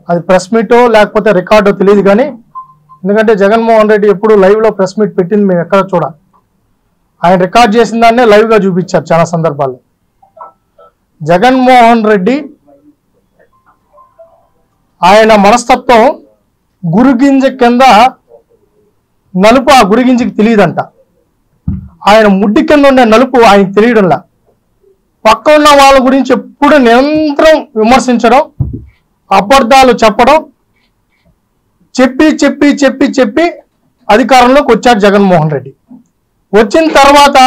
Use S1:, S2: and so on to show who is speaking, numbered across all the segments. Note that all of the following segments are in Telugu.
S1: అది ప్రెస్ మీటో లేకపోతే రికార్డో తెలియదు కానీ, ఎందుకంటే జగన్మోహన్ రెడ్డి ఎప్పుడు లైవ్లో ప్రెస్ మీట్ పెట్టింది మేము ఎక్కడ చూడ. ఆయన రికార్డ్ చేసిన దాన్నే లైవ్గా చూపించారు చాలా సందర్భాల్లో. జగన్మోహన్ రెడ్డి ఆయన మనస్తత్వం గురుగింజ కింద నలుపు ఆ గురుగింజకి తెలియదంట. ఆయన ముడ్డి కింద ఉండే నలుపు ఆయనకు తెలియడంలా. పక్క ఉన్న వాళ్ళ గురించి ఎప్పుడు నిరంతరం విమర్శించడం, అబద్ధాలు చెప్పడం, చెప్పి చెప్పి చెప్పి చెప్పి అధికారంలోకి వచ్చాడు జగన్మోహన్ రెడ్డి. వచ్చిన తర్వాత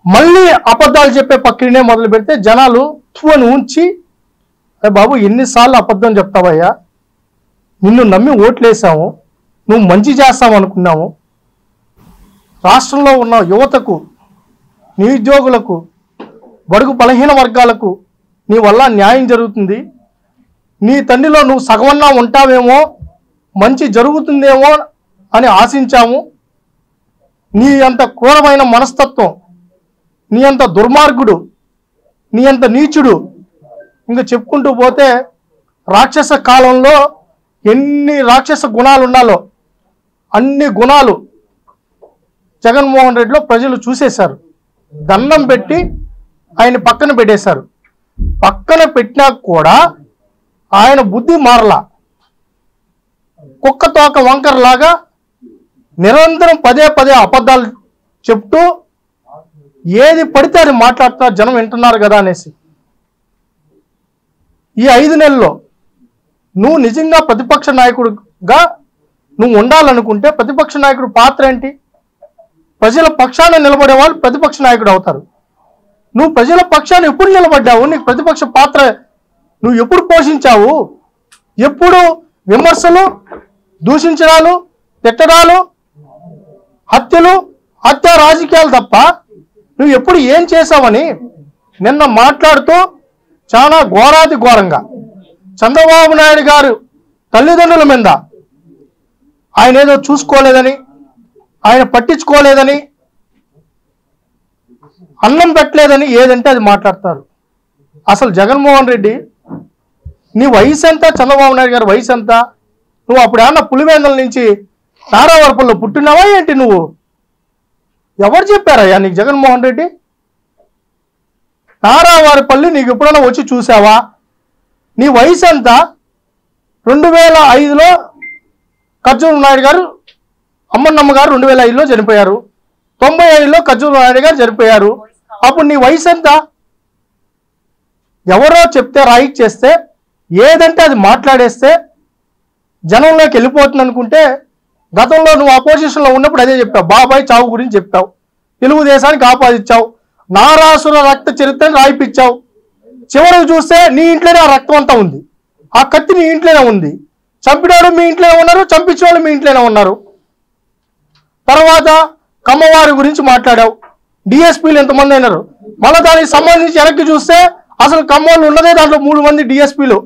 S1: మళ్ళీ అబద్ధాలు చెప్పే పక్కనే మొదలు పెడితే జనాలు అని ఉంచి, అరే బాబు ఎన్నిసార్లు అబద్ధం చెప్తావయ్యా, నిన్ను నమ్మి ఓట్లేసాము, నువ్వు మంచి చేస్తావు అనుకున్నాము, రాష్ట్రంలో ఉన్న యువతకు, నిరుద్యోగులకు, బడుగు బలహీన వర్గాలకు నీ వల్ల న్యాయం జరుగుతుంది, నీ తండ్రిలో నువ్వు సగమన్నా ఉంటావేమో, మంచి జరుగుతుందేమో అని ఆశించాము. నీ అంత క్రూరమైన మనస్తత్వం, నీ అంత దుర్మార్గుడు, నీ అంత నీచుడు, ఇంకా చెప్పుకుంటూ పోతే రాక్షస కాలంలో ఎన్ని రాక్షస గుణాలు ఉండాలో అన్ని గుణాలు జగన్మోహన్ రెడ్డిలో ప్రజలు చూసేశారు. దండం పెట్టి ఆయన పక్కన పెట్టేశారు. పక్కన పెట్టినా కూడా ఆయన బుద్ధి మారలా. కుక్క తోక వంకరలాగా నిరంతరం పదే పదే అబద్ధాలు చెప్తూ ఏది పడితే అది మాట్లాడుతున్నారు, జనం వింటున్నారు కదా అనేసి. ఈ 5 నెలల్లో నువ్వు నిజంగా ప్రతిపక్ష నాయకుడిగా నువ్వు ఉండాలనుకుంటే ప్రతిపక్ష నాయకుడు పాత్ర ఏంటి? ప్రజల పక్షాన నిలబడే వాళ్ళు ప్రతిపక్ష నాయకుడు అవుతారు. నువ్వు ప్రజల పక్షాన్ని ఎప్పుడు నిలబడ్డావు? నీకు ప్రతిపక్ష పాత్ర నువ్వు ఎప్పుడు పోషించావు? ఎప్పుడు విమర్శలు, దూషించడాలు, తిట్టడాలు, హత్యలు, హత్య రాజకీయాలు తప్ప నువ్వు ఎప్పుడు ఏం చేసావని నిన్న మాట్లాడుతూ చాలా ఘోరాతి ఘోరంగా చంద్రబాబు నాయుడు గారు తల్లిదండ్రుల మీద ఆయన ఏదో చూసుకోలేదని, ఆయన పట్టించుకోలేదని, అన్నం పెట్టలేదని ఏదంటే అది మాట్లాడతారు. అసలు జగన్మోహన్ రెడ్డి నీ వయసు ఎంత? చంద్రబాబు నాయుడు గారి వయసు ఎంత? నువ్వు అప్పుడు ఏమన్నా పులివేందల నుంచి నారావరపుల్లో పుట్టినావా ఏంటి? నువ్వు ఎవరు చెప్పారయ్యా నీకు జగన్మోహన్ రెడ్డి? నారావారిపల్లి నీకు ఎప్పుడైనా వచ్చి చూసావా? నీ వయసు ఎంత? 2005లో ఖర్జూర నాయుడు గారు, అమ్మన్నమ్మ గారు 2005లో చనిపోయారు. 95లో ఖర్జూర నాయుడు గారు చనిపోయారు. అప్పుడు నీ వయసు ఎంత? ఎవరో చెప్తే రాయిట్ చేస్తే ఏదంటే అది మాట్లాడేస్తే జనంలోకి వెళ్ళిపోతుంది అనుకుంటే, గతంలో నువ్వు అపోజిషన్లో ఉన్నప్పుడు అదే చెప్పావు. బాబాయ్ చావు గురించి చెప్పావు, తెలుగుదేశానికి ఆపాదించావు, నారాసుర రక్త చరిత్రను రాయిపించావు. చివరికి చూస్తే నీ ఇంట్లోనే ఆ రక్తం అంతా ఉంది, ఆ కత్తి నీ ఇంట్లోనే ఉంది. చంపినవాడు మీ ఇంట్లోనే ఉన్నారు, చంపించిన వాళ్ళు మీ ఇంట్లోనే ఉన్నారు. తర్వాత కమ్మవారి గురించి మాట్లాడావు, డిఎస్పీలు ఎంతమంది అయినారు. మళ్ళీ దానికి సంబంధించి వెనక్కి చూస్తే అసలు ఖమ్మంలో ఉన్నదే దాంట్లో 3 మంది డిఎస్పీలు.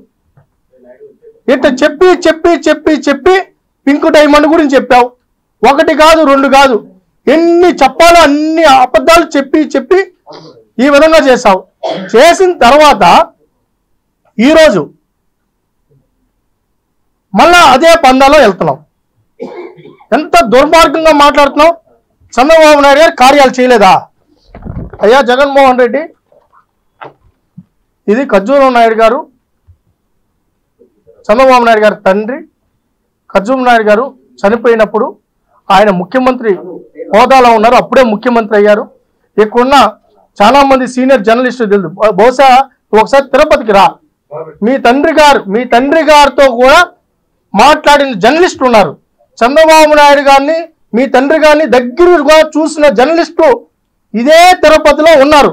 S1: ఇట్లా చెప్పి చెప్పి చెప్పి చెప్పి పింక్ డైమండ్ గురించి చెప్పావు. 1 కాదు 2 కాదు, ఎన్ని చెప్పాలో అన్ని అబద్ధాలు చెప్పి చెప్పి ఈ విధంగా చేశావు. చేసిన తర్వాత ఈరోజు మళ్ళా అదే పందాలో వెళ్తున్నావు. ఎంత దుర్మార్గంగా మాట్లాడుతున్నావు. చంద్రబాబు నాయుడు గారు కార్యాలు చేయలేదా? అయ్యా జగన్మోహన్ రెడ్డి, ఇది ఖర్జూర నాయుడు గారు, చంద్రబాబు నాయుడు గారి తండ్రి. ఖర్జూర నాయుడు గారు చనిపోయినప్పుడు ఆయన ముఖ్యమంత్రి హోదాలో ఉన్నారు, అప్పుడే ముఖ్యమంత్రి అయ్యారు. ఇక్కడున్న చాలా మంది సీనియర్ జర్నలిస్టులు తెలుసు. బహుశా ఒకసారి తిరుపతికి రా, మీ తండ్రి గారితో కూడా మాట్లాడిన జర్నలిస్టులు ఉన్నారు. చంద్రబాబు నాయుడు గారిని, మీ తండ్రి గారిని దగ్గరగా చూసిన జర్నలిస్టులు ఇదే తిరుపతిలో ఉన్నారు.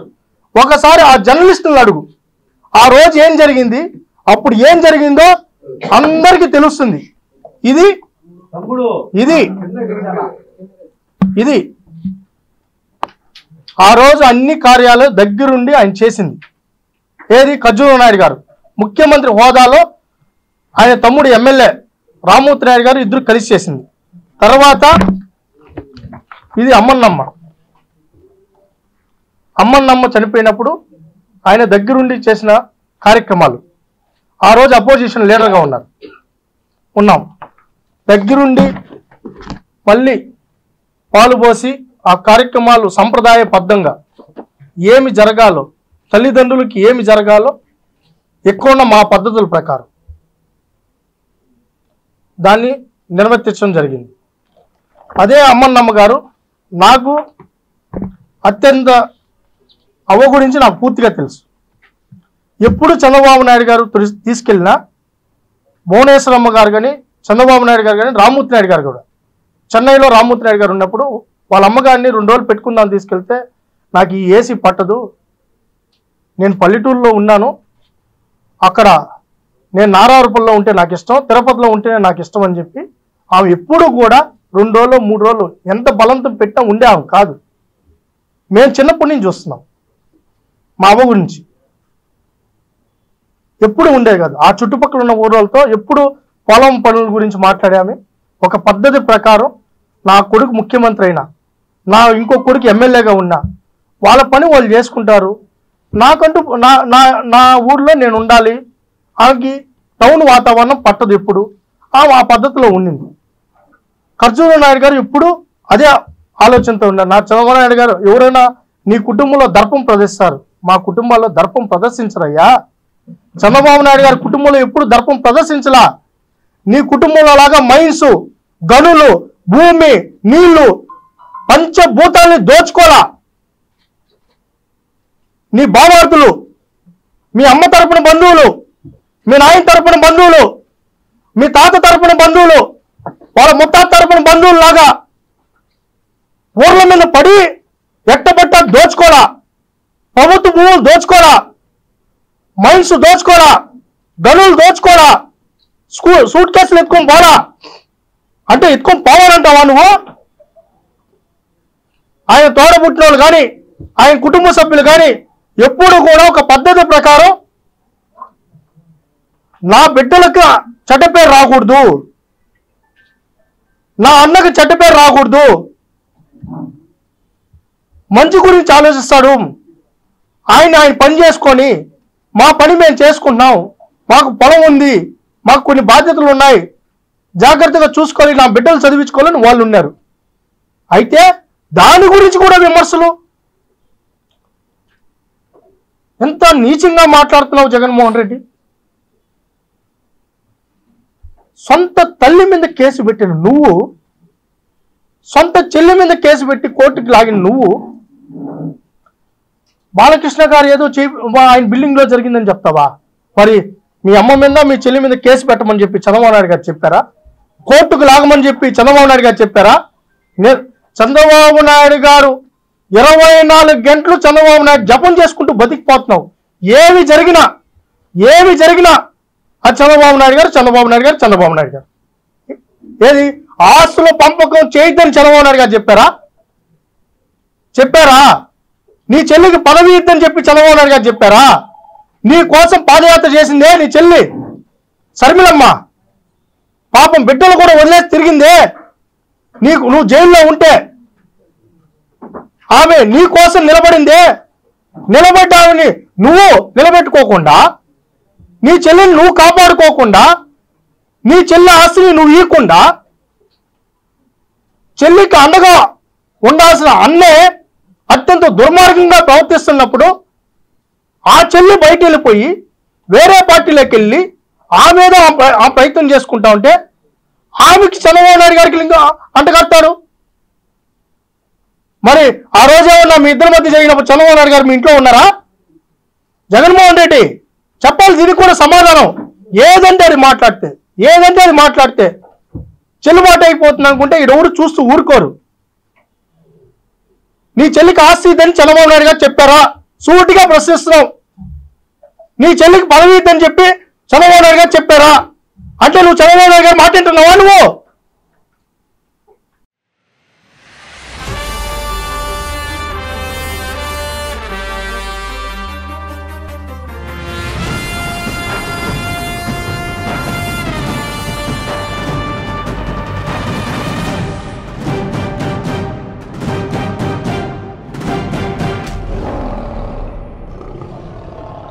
S1: ఒకసారి ఆ జర్నలిస్టులను అడుగు, ఆ రోజు ఏం జరిగింది, అప్పుడు ఏం జరిగిందో అందరికీ తెలుస్తుంది. ఇది ఇది ఇది ఆ రోజు అన్ని కార్యాలు దగ్గరుండి ఆయన చేసింది. ఏది? ఖర్జూర నాయుడు గారు ముఖ్యమంత్రి హోదాలో ఆయన తమ్ముడు ఎమ్మెల్యే రామ్మూర్తి నాయుడు గారు ఇద్దరు కలిసి చేసింది. తర్వాత ఇది అమ్మన్నమ్మ చనిపోయినప్పుడు ఆయన దగ్గరుండి చేసిన కార్యక్రమాలు. ఆ రోజు అపోజిషన్ లీడర్గా ఉన్నాం. దగ్గరుండి మళ్ళీ పాలు పోసి ఆ కార్యక్రమాలు సంప్రదాయబద్ధంగా ఏమి జరగాలో, తల్లిదండ్రులకి ఏమి జరగాలో ఎక్కువ మా పద్ధతుల ప్రకారం దాన్ని నిర్వర్తించడం జరిగింది. అదే అమ్మన్నమ్మ గారు నాకు అత్యంత అవ్వ గురించి నాకు పూర్తిగా తెలుసు. ఎప్పుడు చంద్రబాబు నాయుడు గారు తీసుకెళ్ళినా భువనేశ్వరమ్మ గారు కానీ, చంద్రబాబు నాయుడు గారు కానీ, రామ్మూర్తి నాయుడు గారు కూడా, చెన్నైలో రామ్మూర్తి నాయుడు గారు ఉన్నప్పుడు వాళ్ళ అమ్మగారిని 2 రోజులు పెట్టుకుందాం తీసుకెళ్తే, నాకు ఈ ఏసీ పట్టదు, నేను పల్లెటూరులో ఉన్నాను, అక్కడ నేను నారాయణపురంలో ఉంటే నాకు ఇష్టం, తిరుపతిలో ఉంటేనే నాకు ఇష్టం అని చెప్పి ఆమె ఎప్పుడు కూడా 2 రోజులు 3 రోజులు ఎంత బలంతం పెట్టా ఉండే ఆమె కాదు. మేము చిన్నప్పటి నుంచి చూస్తున్నాం. మా అవ్వ గురించి ఎప్పుడు ఉండేది కాదు. ఆ చుట్టుపక్కల ఉన్న ఊళ్ళతో ఎప్పుడు పొలం పనుల గురించి మాట్లాడామే. ఒక పద్ధతి ప్రకారం నా కొడుకు ముఖ్యమంత్రి అయినా, నా ఇంకో కొడుకు ఎమ్మెల్యేగా ఉన్నా, వాళ్ళ పని వాళ్ళు చేసుకుంటారు. నాకంటూ నా ఊర్లో నేను ఉండాలి. ఆమెకి టౌన్ వాతావరణం పట్టదు. ఎప్పుడు ఆమె ఆ పద్ధతిలో ఉండింది. ఖర్జూర నాయుడు గారు ఎప్పుడు అదే ఆలోచనతో ఉన్నారు. నా చంద్రబాబు నాయుడు గారు ఎవరైనా నీ కుటుంబంలో దర్పం ప్రదర్శిస్తారు, మా కుటుంబాల్లో దర్పం ప్రదర్శించరయ్యా. చంద్రబాబు నాయుడు గారి కుటుంబంలో ఎప్పుడు దర్పం ప్రదర్శించలా. నీ కుటుంబంలో లాగా మైన్స్, గనులు, భూమి, నీళ్లు, పంచభూతాల్ని దోచుకోలా. నీ బావార్తులు, మీ అమ్మ తరపున బంధువులు, మీ నాయన తరపున బంధువులు, మీ తాత తరపున బంధువులు, వాళ్ళ ముత్తాత తరపున బంధువులు లాగా ఊర్ల మీద పడి ఎట్టబట్ట దోచుకోలా. ప్రభుత్వ భూములు దోచుకోలా, మైన్స్ దోచుకోలా, గనులు దోచుకోలా, సూట్ కేసులు ఎత్తుకొని పోలా. అంటే ఎత్తుకొని పోవాలంటావా నువ్వు? ఆయన తోడబుట్టిన వాళ్ళు కానీ, ఆయన కుటుంబ సభ్యులు కానీ ఎప్పుడు కూడా ఒక పద్ధతి ప్రకారం నా బిడ్డలకు చెడ్డ పేరు రాకూడదు, నా అన్నకు చెడ్డ పేరు రాకూడదు, మంచి గురించి ఆలోచిస్తాడు. ఆయన పని చేసుకొని మా పని మేము చేసుకుంటున్నాం, మాకు పొలం ఉంది, మాకు కొన్ని బాధ్యతలు ఉన్నాయి, జాగ్రత్తగా చూసుకోవాలి, నా బిడ్డలు చదివించుకోవాలని వాళ్ళు ఉన్నారు. అయితే దాని గురించి కూడా విమర్శలు. ఎంత నీచంగా మాట్లాడుతున్నావు జగన్మోహన్ రెడ్డి. సొంత తల్లి మీద కేసు పెట్టిన నువ్వు, సొంత చెల్లి మీద కేసు పెట్టి కోర్టుకి లాగిన నువ్వు, బాలకృష్ణ గారు ఏదో ఆయన బిల్డింగ్ లో జరిగిందని చెప్తావా? మరి మీ అమ్మ మీద మీ చెల్లి మీద కేసు పెట్టమని చెప్పి చంద్రబాబు నాయుడు గారు చెప్పారా? కోర్టుకు లాగమని చెప్పి చంద్రబాబు నాయుడు గారు చెప్పారా? చంద్రబాబు నాయుడు గారు 24 గంటలు చంద్రబాబు నాయుడు జపం చేసుకుంటూ బతికిపోతున్నావు. ఏమి జరిగినా అది చంద్రబాబు నాయుడు గారు. ఏది ఆస్తుల పంపకం చేయొద్దని చంద్రబాబు నాయుడు గారు చెప్పారా? నీ చెల్లికి పదవి ఇద్దని చెప్పి చంద్రబాబు నాయుడు గారు చెప్పారా? నీ కోసం పాదయాత్ర చేసిందే నీ చెల్లి శర్మిలమ్మ. పాపం బిడ్డలు కూడా వదిలేసి తిరిగిందే. నువ్వు జైల్లో ఉంటే ఆమె నీ కోసం నిలబడిందే. నిలబడ్డావని నువ్వు నిలబెట్టుకోకుండా, నీ చెల్లిని నువ్వు కాపాడుకోకుండా, నీ చెల్లి ఆస్తిని నువ్వు ఇవ్వకుండా, చెల్లికి అండగా ఉండాల్సిన అన్నే అత్యంత దుర్మార్గంగా ప్రవర్తిస్తున్నప్పుడు ఆ చెల్లి బయట వెళ్ళిపోయి వేరే పార్టీలోకి వెళ్ళి ఆమె ఆ ప్రయత్నం చేసుకుంటా ఉంటే ఆమెకి చంద్రబాబు నాయుడు గారికి ఇంకా అంటగడతాడు. మరి ఆ రోజేమన్నా మీ ఇద్దరి మధ్య జరిగినప్పుడు చంద్రబాబు నాయుడు గారు మీ ఇంట్లో ఉన్నారా? జగన్మోహన్ రెడ్డి చెప్పాలి దీనికి కూడా సమాధానం. ఏదంటే అది మాట్లాడితే చెల్లుబాటు అయిపోతుంది అనుకుంటే ఎవరు చూస్తూ ఊరుకోరు. నీ చెల్లికి ఆస్తి ఇద్దని చంద్రబాబు నాయుడు గారు చెప్పారా? సూటిగా ప్రశ్నిస్తున్నావు. నీ చెల్లికి పదవి ఇద్దని చెప్పి చంద్రబాబు నాయుడు గారు చెప్పారా? అంటే నువ్వు చంద్రబాబు నాయుడు గారు మాట వింటున్నావా? నువ్వు